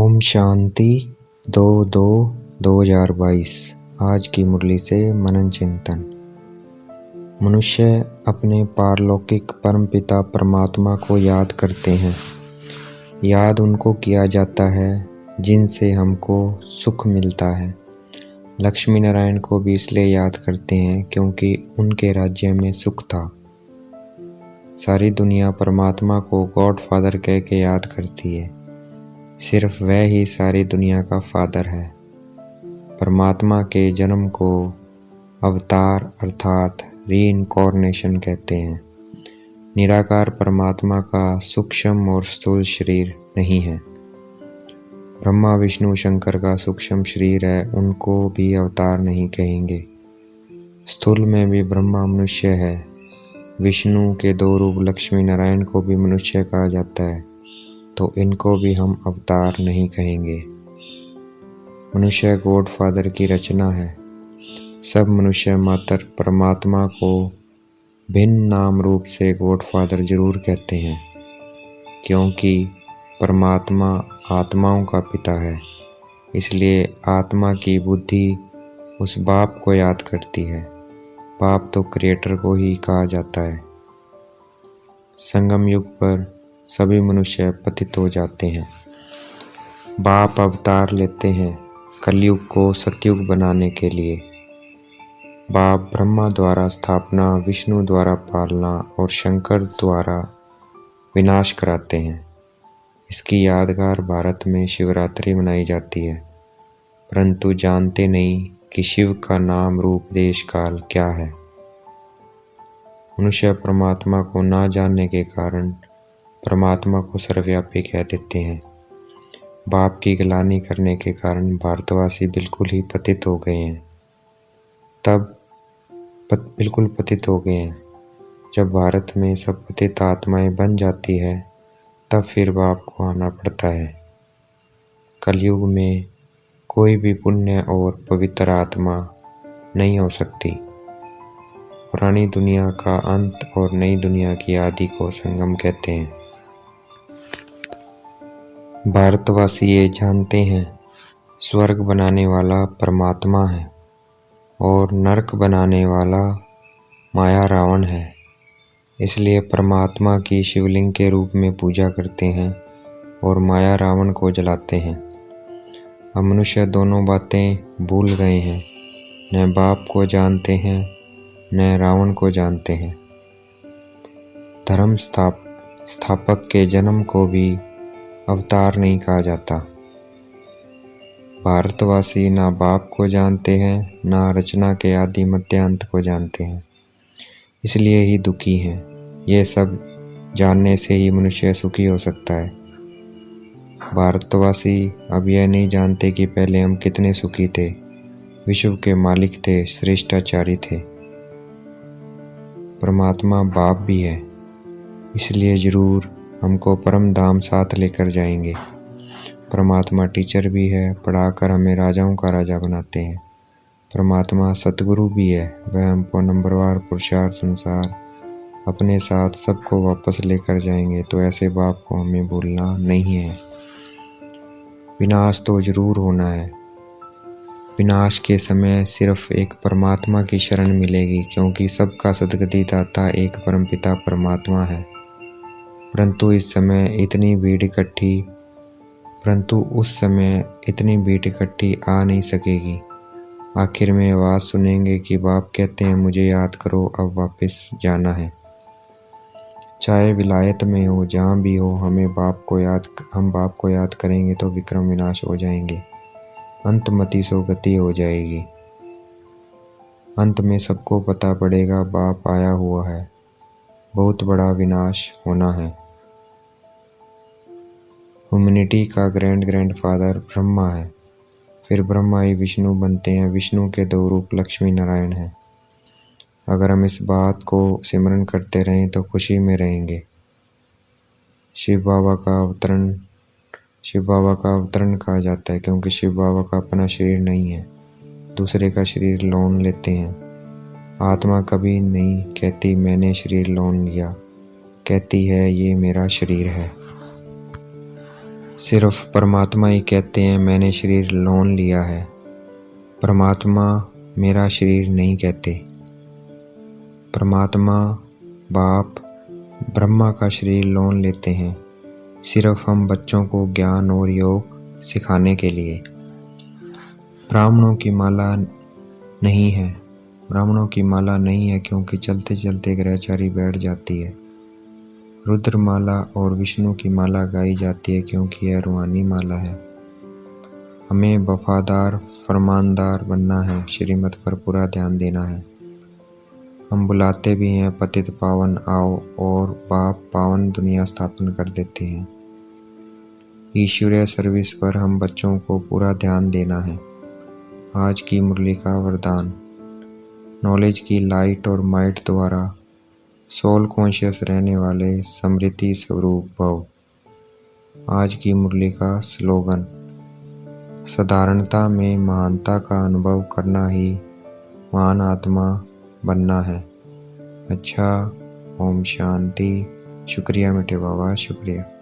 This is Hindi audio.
ओम शांति 2/2/2022। आज की मुरली से मनन चिंतन। मनुष्य अपने पारलौकिक परमपिता परमात्मा को याद करते हैं। याद उनको किया जाता है जिनसे हमको सुख मिलता है। लक्ष्मी नारायण को भी इसलिए याद करते हैं क्योंकि उनके राज्य में सुख था। सारी दुनिया परमात्मा को गॉड फादर कह के याद करती है। सिर्फ वह ही सारी दुनिया का फादर है। परमात्मा के जन्म को अवतार अर्थात रीइंकॉर्नेशन कहते हैं। निराकार परमात्मा का सूक्ष्म और स्थूल शरीर नहीं है। ब्रह्मा विष्णु शंकर का सूक्ष्म शरीर है, उनको भी अवतार नहीं कहेंगे। स्थूल में भी ब्रह्मा मनुष्य है। विष्णु के दो रूप लक्ष्मी नारायण को भी मनुष्य कहा जाता है, तो इनको भी हम अवतार नहीं कहेंगे। मनुष्य गॉड फादर की रचना है। सब मनुष्य मात्र परमात्मा को भिन्न नाम रूप से गॉड फादर जरूर कहते हैं, क्योंकि परमात्मा आत्माओं का पिता है। इसलिए आत्मा की बुद्धि उस बाप को याद करती है। बाप तो क्रिएटर को ही कहा जाता है। संगम युग पर सभी मनुष्य पतित हो जाते हैं। बाप अवतार लेते हैं कलयुग को सतयुग बनाने के लिए। बाप ब्रह्मा द्वारा स्थापना, विष्णु द्वारा पालना और शंकर द्वारा विनाश कराते हैं। इसकी यादगार भारत में शिवरात्रि मनाई जाती है, परंतु जानते नहीं कि शिव का नाम रूप देश काल क्या है। मनुष्य परमात्मा को ना जानने के कारण परमात्मा को सर्वव्यापी कह देते हैं। बाप की गिलानी करने के कारण भारतवासी बिल्कुल ही पतित हो गए हैं। बिल्कुल पतित हो गए हैं। जब भारत में सब पतित आत्माएं बन जाती है, तब फिर बाप को आना पड़ता है। कलयुग में कोई भी पुण्य और पवित्र आत्मा नहीं हो सकती। पुरानी दुनिया का अंत और नई दुनिया की आदि को संगम कहते हैं। भारतवासी ये जानते हैं स्वर्ग बनाने वाला परमात्मा है और नरक बनाने वाला माया रावण है। इसलिए परमात्मा की शिवलिंग के रूप में पूजा करते हैं और माया रावण को जलाते हैं। अब मनुष्य दोनों बातें भूल गए हैं। न बाप को जानते हैं न रावण को जानते हैं। धर्म स्थापक के जन्म को भी अवतार नहीं कहा जाता। भारतवासी ना बाप को जानते हैं ना रचना के आदि मध्यांत को जानते हैं, इसलिए ही दुखी हैं। ये सब जानने से ही मनुष्य सुखी हो सकता है। भारतवासी अब यह नहीं जानते कि पहले हम कितने सुखी थे, विश्व के मालिक थे, श्रेष्ठाचारी थे। परमात्मा बाप भी है, इसलिए जरूर हमको परम धाम साथ लेकर जाएंगे। परमात्मा टीचर भी है, पढ़ाकर हमें राजाओं का राजा बनाते हैं। परमात्मा सतगुरु भी है, वह हमको नंबरवार पुरुषार्थ अनुसार अपने साथ सबको वापस लेकर जाएंगे। तो ऐसे बाप को हमें भूलना नहीं है। विनाश तो जरूर होना है। विनाश के समय सिर्फ एक परमात्मा की शरण मिलेगी, क्योंकि सबका सद्गति दाता एक परमपिता परमात्मा है। परंतु उस समय इतनी भीड़ इकट्ठी आ नहीं सकेगी। आखिर में आवाज़ सुनेंगे कि बाप कहते हैं मुझे याद करो, अब वापस जाना है। चाहे विलायत में हो, जहाँ भी हो, हम बाप को याद करेंगे तो विक्रम विनाश हो जाएंगे। अंतमति सो गति हो जाएगी। अंत में सबको पता पड़ेगा बाप आया हुआ है, बहुत बड़ा विनाश होना है। ह्यूमैनिटी का ग्रैंड फादर ब्रह्मा है, फिर ब्रह्मा ही विष्णु बनते हैं। विष्णु के दो रूप लक्ष्मी नारायण हैं। अगर हम इस बात को सिमरन करते रहें तो खुशी में रहेंगे। शिव बाबा का अवतरण कहा जाता है, क्योंकि शिव बाबा का अपना शरीर नहीं है, दूसरे का शरीर लोन लेते हैं। आत्मा कभी नहीं कहती मैंने शरीर लोन लिया, कहती है ये मेरा शरीर है। सिर्फ परमात्मा ही कहते हैं मैंने शरीर लोन लिया है, परमात्मा मेरा शरीर नहीं कहते। परमात्मा बाप ब्रह्मा का शरीर लोन लेते हैं, सिर्फ हम बच्चों को ज्ञान और योग सिखाने के लिए। ब्राह्मणों की माला नहीं है, ब्राह्मणों की माला नहीं है क्योंकि चलते चलते ग्रहचारी बैठ जाती है। रुद्र माला और विष्णु की माला गाई जाती है क्योंकि यह रूहानी माला है। हमें वफादार फरमानदार बनना है, श्रीमत पर पूरा ध्यान देना है। हम बुलाते भी हैं पतित पावन आओ, और बाप पावन दुनिया स्थापन कर देते हैं। ईश्वरीय सर्विस पर हम बच्चों को पूरा ध्यान देना है। आज की मुरली का वरदान, नॉलेज की लाइट और माइट द्वारा सोल कॉन्शियस रहने वाले समृद्धि स्वरूप भव। आज की मुरली का स्लोगन, साधारणता में महानता का अनुभव करना ही महान आत्मा बनना है। अच्छा, ओम शांति। शुक्रिया मीठे बाबा, शुक्रिया।